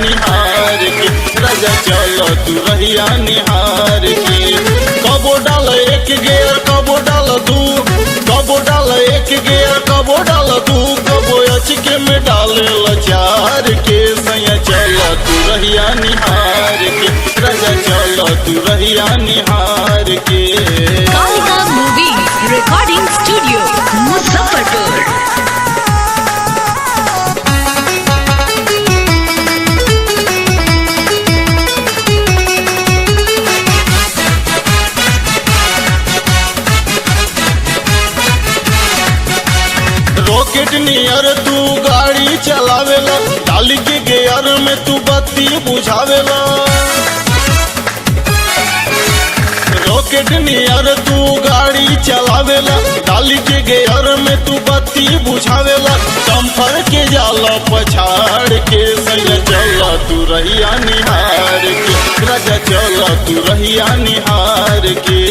निहार के, राजा चलो तू रहिया निहार के। कबो डाल एक गेयर कबो डाल दू, कबो डाल एक गेयर कबो डाल दू, कबो अचके में डाले चार के। सैया चलो तू रहिया निहार के, राजा चलो तू रहिया निहार के। Kalika movie recording studio Muzaffarpur. रॉकेट नियर तू गाड़ी चलावेला, डाली के गेयर में तू बत्ती बुझावेला। रॉकेट नियर तू गाड़ी चलावेला, डाली के गेयर में तू बत्ती बुझावेला। डंपर के जाला पछाड़ के, सैया चला तू रहिया निहार के, राजा चला तू रहिया निहार के।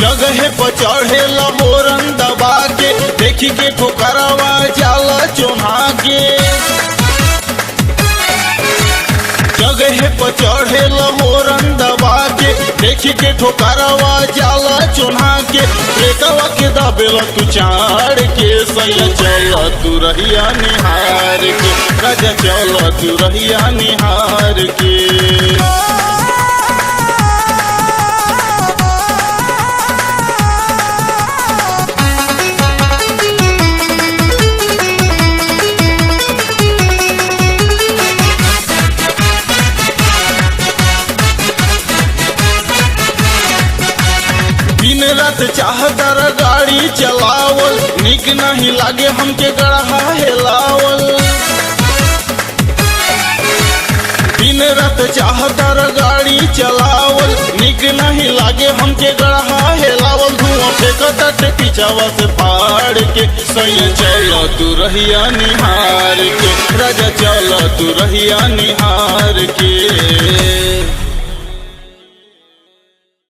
जगह पर चढ़ेला होरन दबा के, देखी के ठोकरवा जाला चोन्हा के। जगह पर चढ़ेला होरन दबा के, देखी के ठोकरवा जाला चोन्हा के। ब्रेकवा के दाबेला तू चाड़ के, सैया चला तू रहिया निहार के, राजा चला तू रहिया निहार के। दिन रात चाहतर गाड़ी चलावल, निक नहीं लागे हमके गढ़ा हेलावल। दिन रात चाहतर गाड़ी चलावल, निक नहीं लागे हमके गढ़ा हेलावल। धुआं फेंकत पीछावा से फाड़ के, सैया चलो तू रहिया निहार के, राजा चलो तू रहिया निहार